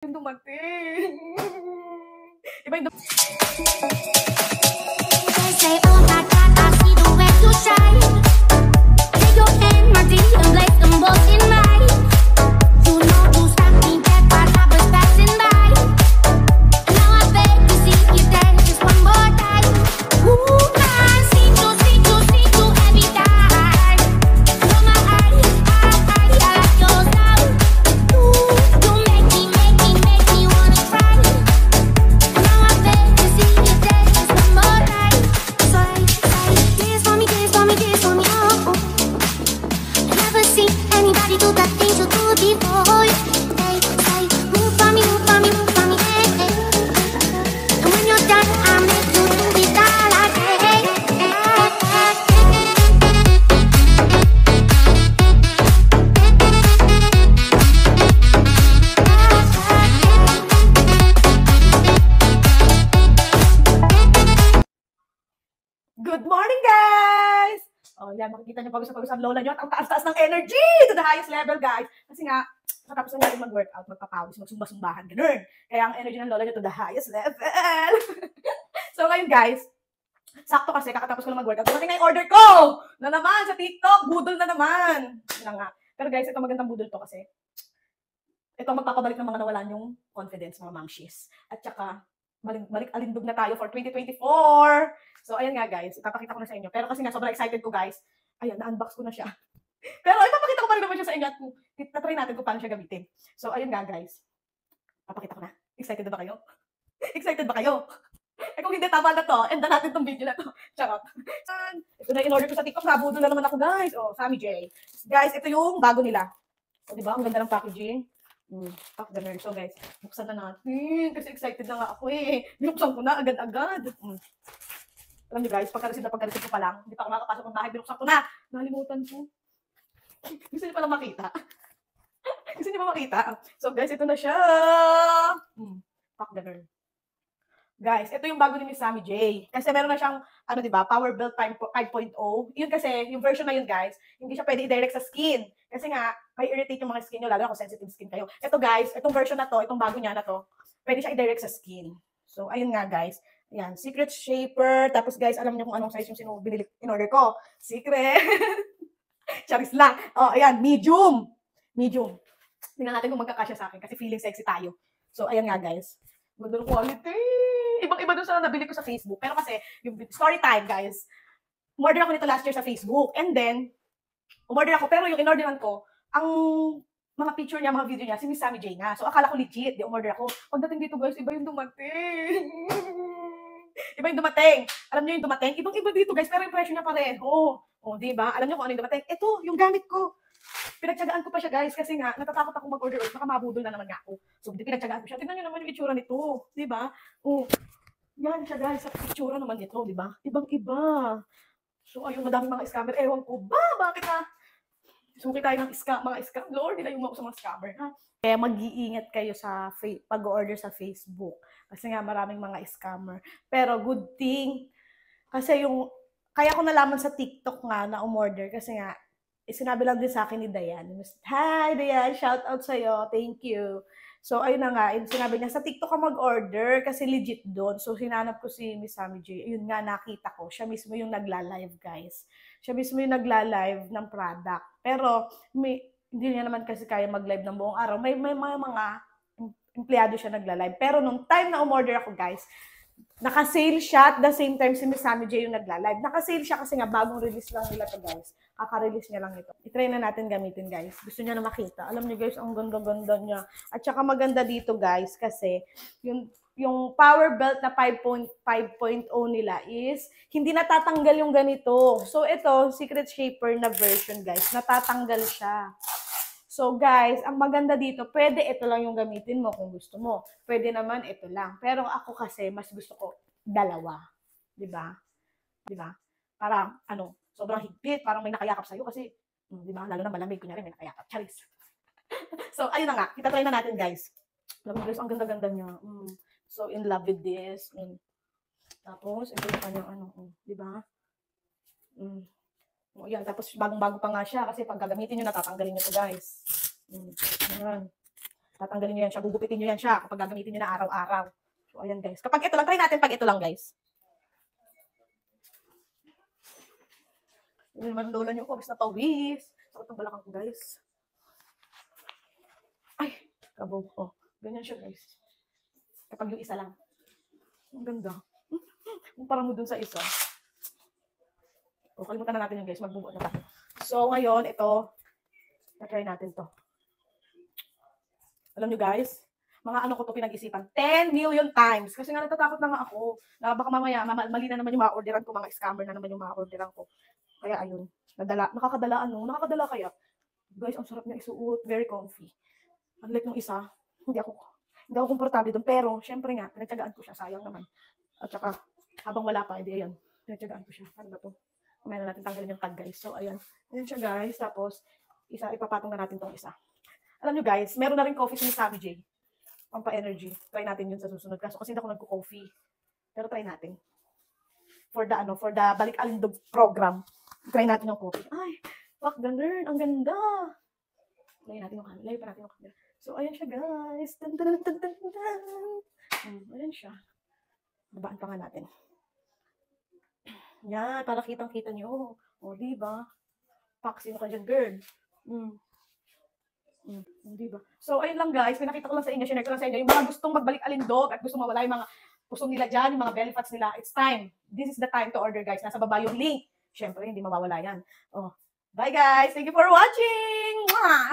Yung dumating. Iba yung Say, oh my God, I see the way you shine. Take your hand, my dear, and place them both in mine. You know you stopped me dead while I was passing by. Now I beg to see you dance just one more time. Ooh, I see you every time. You're my eye, I like your style. You make me wanna cry. Now I beg to see you dance just one more time. So dance for me, oh. I never seen anybody do the things you do before. Say, move for me, hey, hey. And when you're done, I'll make you do it all again. good morning, guys! Oh, yan, makikita niyo pawis ang lola niyo at ang taas-taas ng energy to the highest level, guys. Kasi nga, matapos na natin mag-workout, magpapawis, magsumba-sumbahan, ganun. Kaya ang energy ng lola niyo to the highest level. So, ngayon, guys, sakto kasi, kakatapos ko na mag-workout. Dumating na yung order ko! Na naman, sa TikTok, budol na naman. Yun na nga. Pero guys, ito magandang budol to kasi ito magpapabalik ng mga nawalan yung confidence, mga mamshies. At saka, balik alindog na tayo for 2024. So, ayan nga guys, ipapakita ko na sa inyo. Pero kasi nga, sobrang excited ko guys. Ayan, na-unbox ko na siya. Pero ipapakita ko pa rin naman siya sa inyo at tatry natin kung paano siya gamitin. So, ayun nga guys. Papakita ko na. Excited na ba kayo? Excited ba kayo? Eh kung hindi, tama na to. End na natin tong video na to. Charot. Ito na in-order ko sa TikTok. Nabudol na naman ako guys. Oh, Sammy J. Guys, ito yung bago nila. O, diba? Ang ganda ng packaging. Pack the nerd. So guys, buksan na natin. Kasi excited na nga ako eh. Binuksan ko na agad-agad. Alam niyo guys, pagka-receive ko pa lang, hindi pa ako makakapasok ng bahay, binuksan ko na. Nalimutan ko. Gusto niyo palang makita? Gusto niyo ba makita? So guys, ito na siya. Pack the nerd. Guys, ito yung bago ni Miss Sammy J. Kasi meron na siyang, ano diba, Power Build 5.0. Yun kasi, yung version na yun guys, hindi siya pwede i-direct sa skin. Kasi nga, may irritate yung mga skin nyo, lalo na kung sensitive skin kayo. Ito guys, itong version na to, itong bago niya na to, pwede siya i-direct sa skin. So, ayun nga guys. Ayan, Secret Shaper. Tapos guys, alam niyo kung anong size yung in-order ko. Secret. Charis lang. Oh, ayan, medium. Medium. Tingnan natin kung magkakasya sa akin kasi feeling sexy tayo. So, ayan nga guys. Ganda ng quality. Ibang-iba dun sa nabili ko sa Facebook. Pero kasi, yung story time, guys, umorder ako nito last year sa Facebook. And then, umorder ako. Pero yung in-orderan ko, ang mga picture niya, mga video niya, si Miss Sammy J nga. So, akala ko legit. Di umorder ako. Pagdating dito, guys, iba yung dumating. Iba yung dumating. Alam niyo yung dumating? Ibang-iba dito, guys. Pero yung presyo niya pareho. O, diba? Alam niyo kung ano yung dumating? Ito, yung gamit ko. Pinagtsagaan ko pa siya guys kasi nga natatakot ako mag-order ulit, baka mabudol na naman nga ako. So, pinagtsagaan ko siya. Tingnan niyo naman yung itsura nito, 'di ba? Oh. Yan siya guys, sa itsura naman nito, 'di ba? Ibang-iba. So, ayun, madaming mga scammer. Ewan ko ba, bakit na suki tayo ng mga scam? Lord, nila yung mga sa mga scammer, ha? Kaya mag-iingat kayo sa pag-order sa Facebook. Kasi nga maraming mga scammer. Pero good thing kasi yung kaya ko nalaman sa TikTok nga na umorder kasi nga sinabi lang din sa akin ni Dayan. Hi, Dayan. Shout out sa'yo. Thank you. So, ayun na nga. Sinabi niya, sa TikTok ka mag-order kasi legit doon. So, hinanap ko si Miss Sammy J. Ayun nga, nakita ko. Siya mismo yung nagla-live, guys. Siya mismo yung nagla-live ng product. Pero, hindi niya naman kasi kaya mag-live ng buong araw. May mga empleyado siya nagla-live. Pero, nung time na umorder ako, guys, naka-sale siya at the same time si Miss Sammy J yung nagla-live. Naka-sale siya kasi nga bagong release lang nila to guys. Kaka-release niya lang ito. I-try na natin gamitin guys. Gusto niya na makita. Alam niyo guys, ang ganda-ganda niya. At saka maganda dito guys kasi yung power belt na 5.0 nila is hindi natatanggal yung ganito. So ito, Secret Shaper na version guys. Natatanggal siya. So guys, ang maganda dito, pwede ito lang yung gamitin mo kung gusto mo. Pwede naman ito lang. Pero ako kasi, mas gusto ko dalawa. Diba? Diba? Parang, sobrang higpit. Parang may nakayakap sa'yo kasi, diba? Lalo na malamig, kunyari may nakayakap. Charis. So, ayun na nga. Itatry na natin guys. Alam mo guys, ang ganda-ganda niya. So, in love with this. Tapos, ito yung kanyang diba? O, yan. Tapos, bagong-bago pa nga siya kasi pag gagamitin nyo, natatanggalin nyo ito, guys. Yan. Tatanggalin nyo yan siya, gugupitin nyo yan siya kapag gagamitin nyo na araw-araw. So, ayan guys. Kapag ito lang, try natin pag ito lang guys. Yun naman lola nyo, pawis na pawis. Sakot ng balakang ko guys. Ay, kabog. Oh, ganyan siya guys. Kapag yung isa lang. Ang ganda. Kumpara mo dun sa isa. O, kalimutan na natin yun guys. Magbubuo na tayo. So, ngayon, ito. Na-try natin to. Alam nyo guys, mga ano ko to pinag-isipan. 10 million times. Kasi nga natatakot na nga ako. Na baka mamaya, mali na naman yung mga orderan ko. Mga scammer na naman yung mga orderan ko. Kaya ayun. Nakakadala ano. Nakakadala kaya. Guys, ang sarap niya isuot. Very comfy. Unlike nung isa, hindi ako komportable doon. Pero, syempre nga, pinagtyagaan ko siya. Sayang naman. At saka, habang wala pa, hindi, ayan. Pinagtyagaan ko siya. Ano ba to? Kumaya na natin tanggalin yung tag, guys. So, ayan. Ayan siya, guys. Tapos, ipapatong na natin tong isa. Alam nyo, guys, meron na rin coffee si Sammy J. Pampa-energy. Try natin yun sa susunod. Kaso kasi hindi ako nagko-coffee. Pero try natin. For the Balik Alindog program. Try natin yung coffee. Ay, fuck the nerd. Ang ganda. Layo natin yung camera. Layo pa natin yung camera. So, ayan siya, guys. Dun, dun, dun, dun, dun, dun. Ayan siya. Babaan pa nga natin. Yan, para kitang-kita nyo. O, diba? Pak, sino ka dyan, girl? Diba? So, ayun lang, guys. Pinakita ko lang sa inyo, share ko lang sa inyo. Yung mga gustong magbalik alindog at gustong mawala yung mga pusong nila dyan, yung mga belly fats nila, it's time. This is the time to order, guys. Nasa baba yung link. Siyempre, hindi mawawala yan. Oh. Bye, guys. Thank you for watching! Mwah!